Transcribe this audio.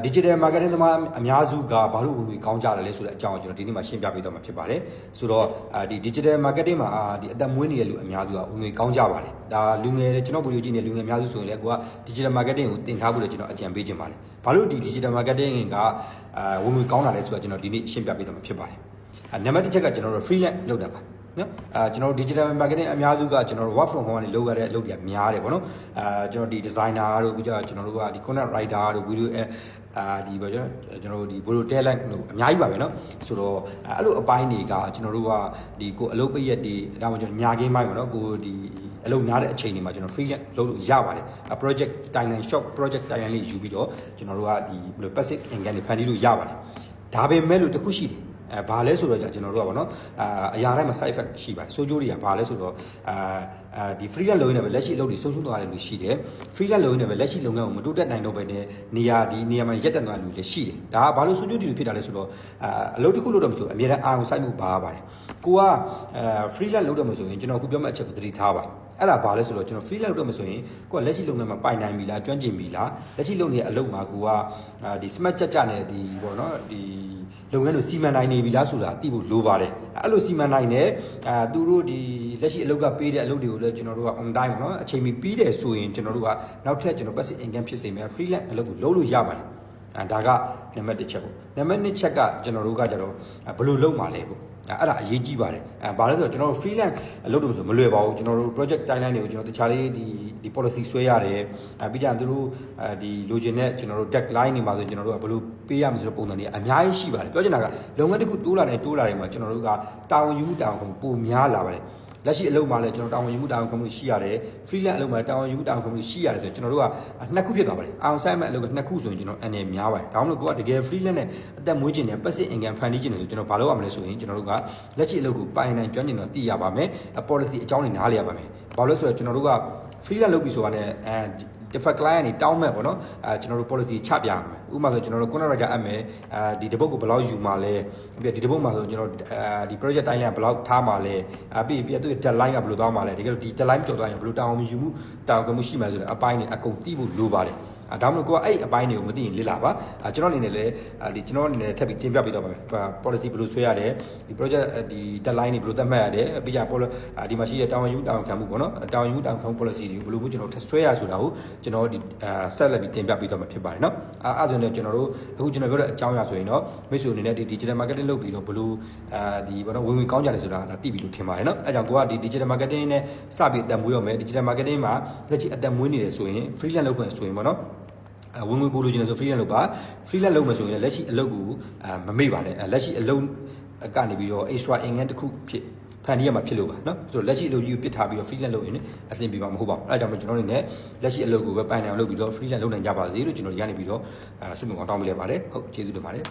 digital marketing သမားအများစုကဘာလို့ဝင်ကောင်းကြတယ်လဲဆိုတဲ့အကြောင်းကိုကျွန်တော်ဒီနေ့မှာရှင်းပြပေးတော့မှာဖြစ်ပါတယ်ဆိုတော့ဒီ digital marketing မှာဒီအသက်မွေးနေတဲ့လူအများစုကဝင်ကောင်းကြပါတယ်ဒါလူငယ်ကျွန်တော်ဗီဒီယိုကြည့်နေလူငယ်အများစုဆိုရင်လည်းကိုက digital marketing ကိုသင်ထားဖို့လည်းကျွန်တော်အကြံပေးခြင်းပါတယ်ဘာလို့ဒီ digital marketing ကဝင်ကောင်းတာလဲဆိုတော့ကျွန်တော်ဒီနေ့ရှင်းပြပေးတော့မှာဖြစ်ပါတယ်နံပါတ်1ချက်ကကျွန်တော်တို့ freelance လုပ်တာပါနော်ကျွန်တော် digital marketing အများစုကကျွန်တော်တို့ work from home ကနေလုပ်ရတဲ့အလုပ်တွေများတယ်ပေါ့နော်ကျွန်တော်ဒီ designer တို့ပြီးတော့ကျွန်တော်တို့ကဒီ content writer တို့ video ဒီပေါ့ကျွန်တော်တို့ဒီ video talent တို့အများကြီးပါပဲเนาะဆိုတော့အဲ့လိုအပိုင်းတွေကကျွန်တော်တို့ကဒီကိုအလုပ်ပိတ်ရက်တွေဒါမှမဟုတ်ကျွန်တော်ညာကင်းပိုင်းပေါ့เนาะကိုဒီအလုပ်များတဲ့အချိန်တွေမှာကျွန်တော် freelance လုပ်လို့ရပါတယ် project timeline short project timeline လေးယူပြီးတော့ကျွန်တော်တို့ကဒီဘယ်လို passive income တွေဖန်တီးလို့ရပါတယ်ဒါပေမဲ့လို့တခုရှိတယ်ဘာလဲဆိုတော့ကျွန်တော်တို့ကဗောနော်အရာတိုင်းမှာ side effect ရှိပါတယ်ဆိုးကျိုးတွေကဘာလဲဆိုတော့ဒီ freelance လုပ်နေတယ်ပဲလက်ရှိအလုပ်တွေဆုံးရှုံးသွားတဲ့လူရှိတယ် freelance လုပ်နေတယ်ပဲလက်ရှိလုပ်ငန်းကိုမတိုးတက်နိုင်တော့ပဲနေရာမှာရက်တက်သွားလူလည်းရှိတယ်ဒါကဘာလို့ဆိုးကျိုးတွေဖြစ်တာလဲဆိုတော့အလုပ်တစ်ခုလုပ်တော့မဆိုအများအားအာရုံစိုက်မှုပါပါတယ်ကိုကfreelance လုပ်တော့မဆိုရင်ကျွန်တော်ခုပြောမယ့်အချက်ကိုသတိထားပါအဲ့ဒါဘာလဲဆိုတော့ကျွန်တော် freelance လုပ်တော့မဆိုရင်ကိုကလက်ရှိလုပ်ငန်းမှာပိုင်နိုင်ပြီလားကျွမ်းကျင်ပြီလားလက်ရှိလုပ်နေတဲ့အလုပ်မှာကိုကဒီ smart ကြနဲ့ဒီပေါ့နော်ဒီလုပ်ငန်းကိုစီမံနိုင်နေပြီလားဆိုတာသိဖို့လိုပါတယ်အဲ့လိုစီမံနိုင်တယ်သူတို့ဒီလက်ရှိအလုပ်ကပေးတဲ့အလုပ်တွေကိုလည်းကျွန်တော်တို့က on time ပေါ့နော်အချိန်မီပြီးတယ်ဆိုရင်ကျွန်တော်တို့ကနောက်ထပ်ကျွန်တော် passive income ဖြစ်စေမယ် freelance အလုပ်ကိုလုပ်လို့ရပါတယ်ဒါကနံပါတ်1ချက်ပေါ့နံပါတ်2ချက်ကကျွန်တော်တို့ကကြတော့ဘယ်လိုလုပ်မှာလဲပေါ့အဲ့ဒါအရေးကြီးပါတယ်ဘာလဲဆိုတော့ကျွန်တော်တို့ freelance အလုပ်လို့ဆိုမလွယ်ပါဘူးကျွန်တော်တို့ project timeline တွေကိုကျွန်တော်တခြားလေးဒီ policy ဆွဲရတယ်ပြီးကြရင်သူတို့ဒီလိုချင်တဲ့ကျွန်တော်တို့ deadline တွေမှာဆိုကျွန်တော်တို့ကဘယ်လိုပေးရမလဲဆိုတဲ့ပုံစံတွေအများကြီးရှိပါတယ်ပြောချင်တာကလုပ်ငန်းတစ်ခုတိုးလာတယ်မှာကျွန်တော်တို့ကတာဝန်ယူမှုတာဝန်ပုံများလာပါတယ်လက်ရှိအလုပ်မှာလည်းကျွန်တော်တာဝန်ယူမှုတာဝန်ခံမှုရှိရတယ် freelance အလုပ်မှာတာဝန်ယူမှုတာဝန်ခံမှုရှိရတယ်ဆိုကျွန်တော်တို့ကနှစ်ခုဖြစ်သွားပါတယ်အောင်ဆိုင်မဲ့အလုပ်ကနှစ်ခုဆိုရင်ကျွန်တော်အနေများပါတယ်ဒါမှမဟုတ်ကိုကတကယ် freelance နဲ့အသက်မွေးခြင်းနဲ့ passive income ဖန်တီးခြင်းတွေဆိုကျွန်တော်ဘာလုပ်ရမလဲဆိုရင်ကျွန်တော်တို့ကလက်ရှိအလုပ်ကိုပိုင်နိုင်ကျွမ်းကျင်တော့သိရပါမယ် policy အကြောင်းတွေနားလည်ရပါမယ်ဘာလို့လဲဆိုတော့ကျွန်တော်တို့က freelance လုပ်ပြီဆိုတာနဲ့different client တွေတောင်းမဲ့ပေါ့နော်ကျွန်တော်တို့ policy ချပြရမယ်ဥပမာဆိုကျွန်တော်တို့ content writer အပ်မယ်ဒီတစ်ပုတ်ကိုဘယ်လောက်ယူမှာလဲပြီးဒီတစ်ပုတ်မှာဆိုကျွန်တော်ဒီ project timeline ဘယ်လောက်ထားမှာလဲပြီးသူ့ deadline ကဘယ်လိုသွားမှာလဲတကယ်လို့ဒီ deadline ကျော်သွားရင်ဘယ်လိုတောင်းယူမှုတောင်းကမှုရှိမှာဆိုတော့အပိုင်းတွေအကုန်သိဖို့လိုပါတယ်ဒါမှမဟုတ်ကိုကအဲ့အပိုင်းတွေကိုမသိရင်လစ်လာပါကျွန်တော်အနေနဲ့လည်းဒီကျွန်တော်အနေနဲ့ထပ်ပြီးတင်ပြပေးတော့ပါမယ် policy ဘယ်လိုဆွဲရတယ်ဒီ project ဒီ deadline တွေဘယ်လိုသတ်မှတ်ရတယ်ပြီးကြဒီမှာရှိတဲ့တာဝန်ယူတာဝန်ခံမှုပေါ့နော်တာဝန်ယူတာဝန်ခံမှု policy တွေဘယ်လိုမျိုးကျွန်တော်ထပ်ဆွဲရဆိုတာကိုကျွန်တော်ဒီဆက်လက်ပြီးတင်ပြပေးတော့မှာဖြစ်ပါတယ်နော်အဲ့ဒါဆိုရင်ကျွန်တော်တို့အခုကျွန်တော်ပြောတဲ့အကြောင်းအရာဆိုရင်တော့မိတ်ဆွေအနေနဲ့ဒီ digital marketing လုပ်ပြီးတော့ဘယ်လိုဒီပေါ့နော်ဝင်ကောင်းကြတယ်ဆိုတာဒါသိပြီလို့ထင်ပါတယ်နော်အဲ့ကြောင့်ကိုကဒီ digital marketing နဲ့စပြီးအသက်မွေးတော့မယ် digital marketing မှာလက်ရှိအသက်မွေးနေတယ်ဆိုရင် freelance လုပ်ခွင့်ဆိုရင်ပေါ့နော်ဝင်ငွေပို့လို့ကျင်တယ်ဆို freelance လုပ်ပါ freelance လုပ်မယ်ဆိုရင်လက်ရှိအလုပ်ကိုမမေ့ပါနဲ့လက်ရှိအလုပ်ကနေပြီးတော့ extra income တစ်ခုဖြစ်ဖန်တီးရမှာဖြစ်လို့ပါเนาะဆိုတော့လက်ရှိအလုပ်ကြီးကိုပစ်ထားပြီးတော့ freelance လုပ်ရင်အဆင်ပြေမှာမဟုတ်ပါဘူးအဲဒါကြောင့်ကျွန်တော်အနေနဲ့လက်ရှိအလုပ်ကိုပဲပိုင်နိုင်အောင်လုပ်ပြီးတော့ freelance လုပ်နိုင်ကြပါစေလို့ကျွန်တော်ဒီကနေပြီးတော့ဆုမွန်ကောင်းတောင်းပေးလိုက်ပါတယ်ဟုတ်ကျေးဇူးတင်ပါတယ်